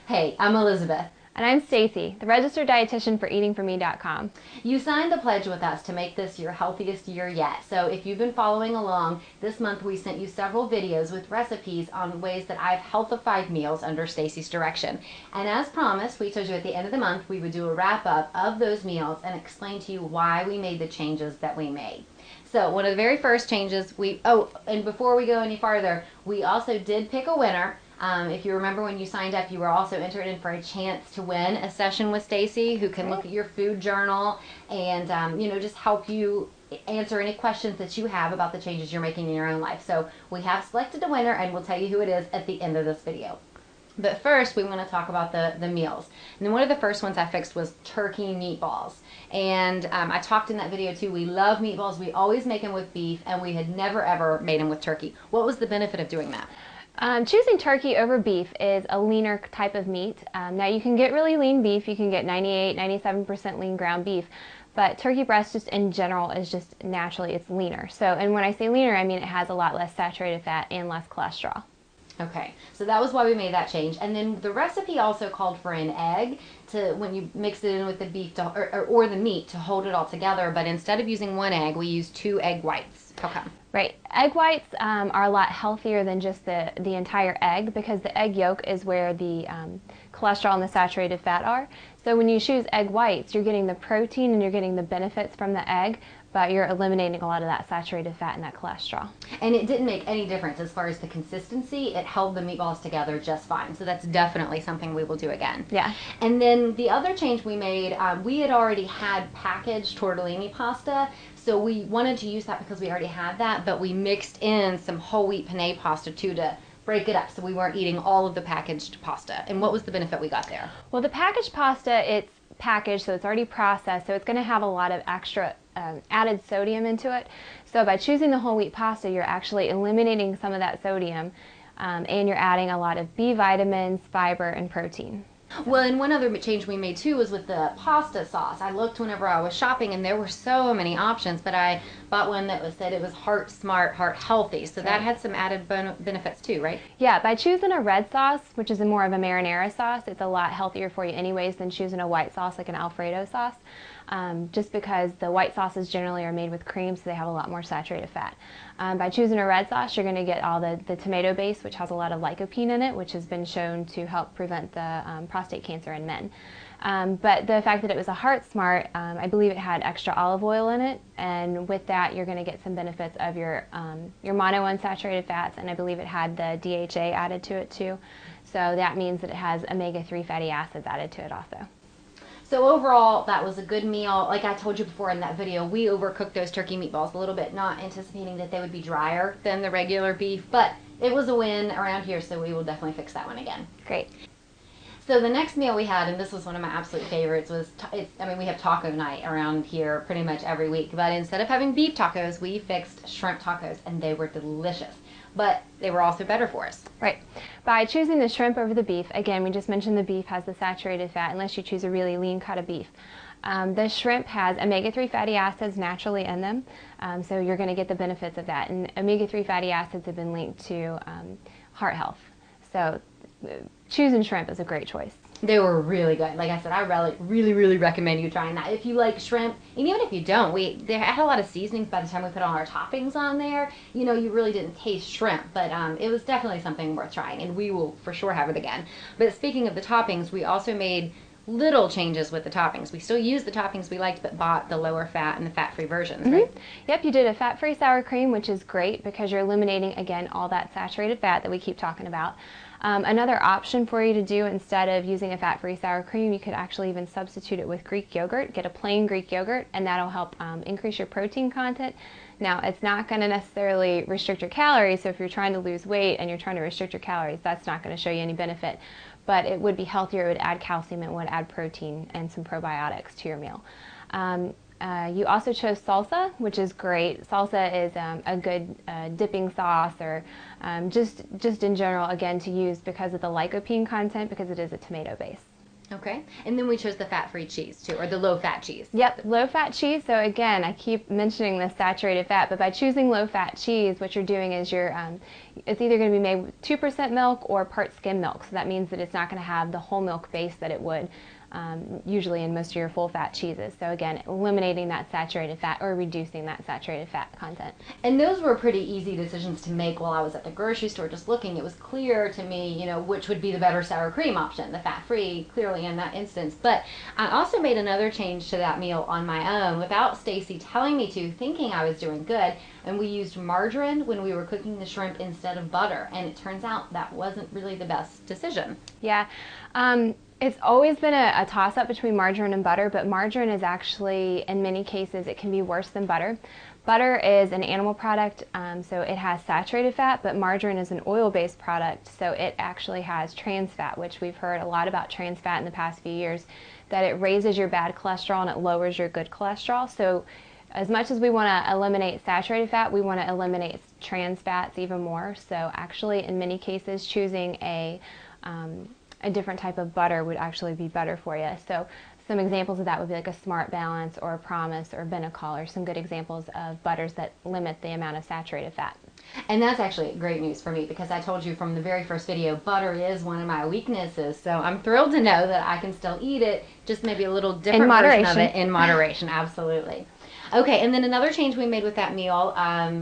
Hey, I'm Elizabeth. And I'm Stacy, the Registered Dietitian for EatingForMe.com. You signed the pledge with us to make this your healthiest year yet. So if you've been following along, this month we sent you several videos with recipes on ways that I've healthified meals under Stacy's direction. And as promised, we told you at the end of the month we would do a wrap up of those meals and explain to you why we made the changes that we made. So one of the very first changes and before we go any farther, we also did pick a winner. If you remember when you signed up, you were also entered in for a chance to win a session with Stacy, who can look at your food journal and just help you answer any questions that you have about the changes you're making in your own life. So we have selected a winner, and we'll tell you who it is at the end of this video. But first, we want to talk about the meals. And then one of the first ones I fixed was turkey meatballs. And I talked in that video too. We love meatballs. We always make them with beef, and we had never ever made them with turkey. What was the benefit of doing that? Choosing turkey over beef is a leaner type of meat. Now you can get really lean beef, you can get 98-97% lean ground beef, but turkey breast just in general is just naturally, it's leaner. So, and when I say leaner, I mean it has a lot less saturated fat and less cholesterol. Okay, so that was why we made that change. And then the recipe also called for an egg to, when you mix it in with the beef or the meat, to hold it all together. But instead of using one egg, we used 2 egg whites. How come? Right. Egg whites are a lot healthier than just the entire egg, because the egg yolk is where the cholesterol and the saturated fat are. So when you choose egg whites, you're getting the protein and you're getting the benefits from the egg, but you're eliminating a lot of that saturated fat and that cholesterol. And it didn't make any difference as far as the consistency. It held the meatballs together just fine. So that's definitely something we will do again. Yeah. And then the other change we made, we had already had packaged tortellini pasta. So we wanted to use that because we already had that, but we mixed in some whole wheat penne pasta too to break it up, so we weren't eating all of the packaged pasta. And what was the benefit we got there? Well, the packaged pasta, it's packaged, so it's already processed, so it's going to have a lot of extra added sodium into it. So by choosing the whole wheat pasta, you're actually eliminating some of that sodium, and you're adding a lot of B vitamins, fiber, and protein. Well, and one other change we made too was with the pasta sauce. I looked whenever I was shopping, and there were so many options, but I bought one that said it was heart smart, heart healthy. So that had some added benefits too, right? Yeah, by choosing a red sauce, which is more of a marinara sauce, it's a lot healthier for you anyways than choosing a white sauce like an Alfredo sauce. Just because the white sauces generally are made with cream, so they have a lot more saturated fat. By choosing a red sauce, you're going to get all the tomato base, which has a lot of lycopene in it, which has been shown to help prevent the prostate cancer in men. But the fact that it was a Heart Smart, I believe it had extra olive oil in it, and with that you're going to get some benefits of your monounsaturated fats, and I believe it had the DHA added to it too. So that means that it has omega-3 fatty acids added to it also. So overall, that was a good meal. Like I told you before in that video, we overcooked those turkey meatballs a little bit, not anticipating that they would be drier than the regular beef, but it was a win around here, so we will definitely fix that one again. Great. So the next meal we had, and this was one of my absolute favorites, was, we have taco night around here pretty much every week, but instead of having beef tacos, we fixed shrimp tacos, and they were delicious. But they were also better for us. Right. By choosing the shrimp over the beef, again, we just mentioned the beef has the saturated fat, unless you choose a really lean cut of beef. The shrimp has omega-3 fatty acids naturally in them, so you're going to get the benefits of that. And omega-3 fatty acids have been linked to heart health. So choosing shrimp is a great choice. They were really good. Like I said, I really recommend you trying that. If you like shrimp, and even if you don't, they had a lot of seasonings by the time we put all our toppings on there. You know, you really didn't taste shrimp, but it was definitely something worth trying, and we will for sure have it again. But speaking of the toppings, we also made little changes with the toppings. We still used the toppings we liked, but bought the lower fat and the fat-free versions, right? Yep, you did a fat-free sour cream, which is great because you're eliminating, again, all that saturated fat that we keep talking about. Another option for you to do, instead of using a fat-free sour cream, you could actually even substitute it with Greek yogurt. Get a plain Greek yogurt, and that'll help increase your protein content. Now, it's not going to necessarily restrict your calories, so if you're trying to lose weight and you're trying to restrict your calories, that's not going to show you any benefit. But it would be healthier, it would add calcium, it would add protein and some probiotics to your meal. You also chose salsa, which is great. Salsa is a good dipping sauce, or just in general, again, to use because of the lycopene content, because it is a tomato base. Okay. And then we chose the fat-free cheese too, or the low-fat cheese. Yep, low-fat cheese. So again, I keep mentioning the saturated fat, but by choosing low-fat cheese, what you're doing is it's either going to be made with 2% milk or part skim milk. So that means that it's not going to have the whole milk base that it would usually in most of your full-fat cheeses. So again, eliminating that saturated fat or reducing that saturated fat content. And those were pretty easy decisions to make while I was at the grocery store just looking. It was clear to me, you know, which would be the better sour cream option, the fat-free, clearly in that instance. But I also made another change to that meal on my own without Stacy telling me to, thinking I was doing good. And we used margarine when we were cooking the shrimp instead of butter. And it turns out that wasn't really the best decision. Yeah. It's always been a toss-up between margarine and butter, but margarine is actually, in many cases, it can be worse than butter. Butter is an animal product, so it has saturated fat, but margarine is an oil-based product, so it actually has trans fat, which we've heard a lot about trans fat in the past few years, that it raises your bad cholesterol and it lowers your good cholesterol. So as much as we want to eliminate saturated fat, we want to eliminate trans fats even more. So actually, in many cases, choosing a different type of butter would actually be better for you. So some examples of that would be like a Smart Balance or a Promise or Benecol, or some good examples of butters that limit the amount of saturated fat. And that's actually great news for me because I told you from the very first video, butter is one of my weaknesses. So I'm thrilled to know that I can still eat it, just maybe a little different version of it in moderation. Absolutely. Okay, and then another change we made with that meal,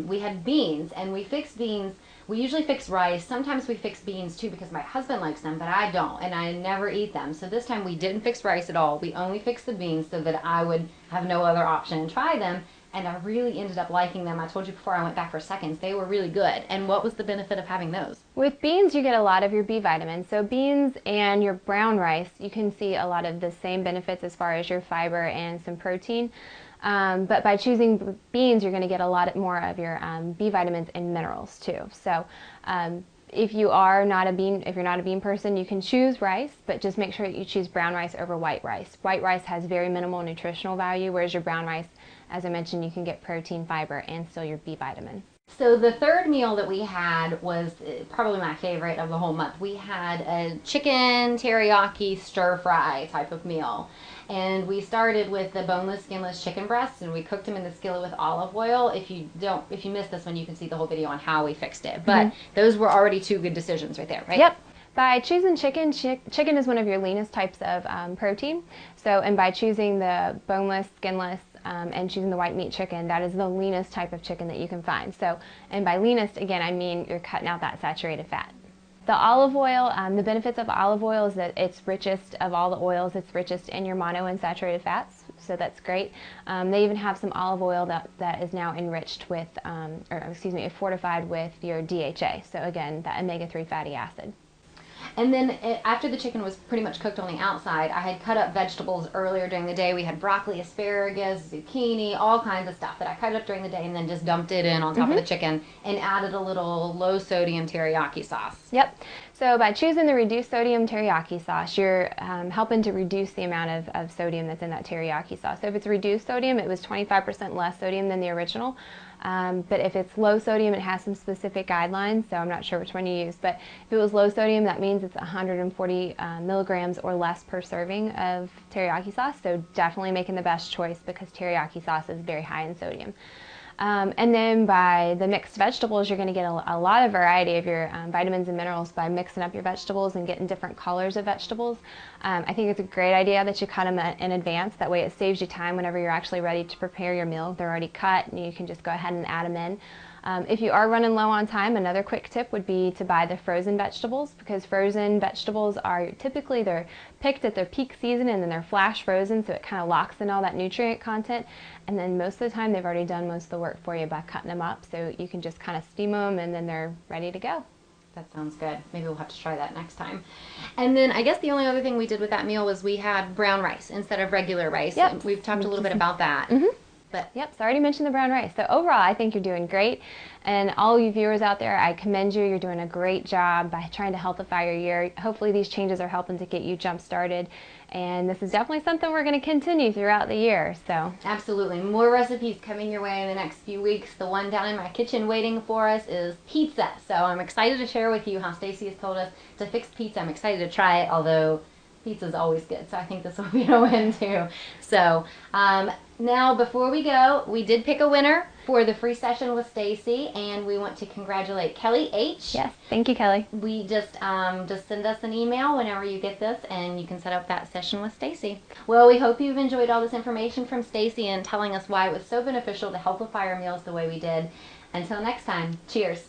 we had beans, and we fixed beans. We usually fix rice. Sometimes we fix beans too because my husband likes them, but I don't, and I never eat them. So this time we didn't fix rice at all. We only fixed the beans so that I would have no other option and try them, and I really ended up liking them. I told you before I went back for seconds, they were really good. And what was the benefit of having those? With beans, you get a lot of your B vitamins. So beans and your brown rice, you can see a lot of the same benefits as far as your fiber and some protein. But by choosing beans, you're going to get a lot more of your B vitamins and minerals too. So if you're not a bean person, you can choose rice, but just make sure that you choose brown rice over white rice. White rice has very minimal nutritional value, whereas your brown rice, as I mentioned, you can get protein, fiber, and still your B vitamins. So the third meal that we had was probably my favorite of the whole month. We had a chicken teriyaki stir fry type of meal. And we started with the boneless, skinless chicken breasts, and we cooked them in the skillet with olive oil. If you missed this one, you can see the whole video on how we fixed it. But those were already two good decisions right there, right? Yep. By choosing chicken, chicken is one of your leanest types of protein. So, and by choosing the boneless, skinless, and choosing the white meat chicken, that is the leanest type of chicken that you can find. So, and by leanest, again, I mean you're cutting out that saturated fat. The olive oil, the benefits of olive oil is that it's richest of all the oils. It's richest in your monounsaturated fats, so that's great. They even have some olive oil that is now enriched with, fortified with your DHA. So again, that omega-3 fatty acid. And then after the chicken was pretty much cooked on the outside, I had cut up vegetables earlier during the day. We had broccoli, asparagus, zucchini, all kinds of stuff that I cut up during the day and then just dumped it in on top of the chicken and added a little low sodium teriyaki sauce. Yep. So by choosing the reduced sodium teriyaki sauce, you're helping to reduce the amount of sodium that's in that teriyaki sauce. So if it's reduced sodium, it was 25% less sodium than the original. But if it's low sodium, it has some specific guidelines, so I'm not sure which one you use. But if it was low sodium, that means it's 140 milligrams or less per serving of teriyaki sauce. So definitely making the best choice because teriyaki sauce is very high in sodium. And then by the mixed vegetables, you're going to get a lot of variety of your vitamins and minerals by mixing up your vegetables and getting different colors of vegetables. I think it's a great idea that you cut them in advance. That way it saves you time whenever you're actually ready to prepare your meal. They're already cut and you can just go ahead and add them in. If you are running low on time, another quick tip would be to buy the frozen vegetables, because frozen vegetables are typically, they're picked at their peak season and then they're flash frozen, so it kind of locks in all that nutrient content, and then most of the time they've already done most of the work for you by cutting them up, so you can just kind of steam them and then they're ready to go. That sounds good. Maybe we'll have to try that next time. And then I guess the only other thing we did with that meal was we had brown rice instead of regular rice. Yep. We've talked a little bit about that. But yep, so I already mentioned the brown rice. So overall, I think you're doing great. And all you viewers out there, I commend you. You're doing a great job by trying to healthify your year. Hopefully these changes are helping to get you jump started. And this is definitely something we're going to continue throughout the year. So absolutely. More recipes coming your way in the next few weeks. The one down in my kitchen waiting for us is pizza. So I'm excited to share with you how Stacy has told us to fix pizza. I'm excited to try it, although Pizza's always good, so I think this will be a win too. So now before we go, we did pick a winner for the free session with Stacy, and we want to congratulate Kelly H. Yes, thank you, Kelly. We just send us an email whenever you get this, and you can set up that session with Stacy. Well, we hope you've enjoyed all this information from Stacy and telling us why it was so beneficial to Healthify our meals the way we did. Until next time, cheers.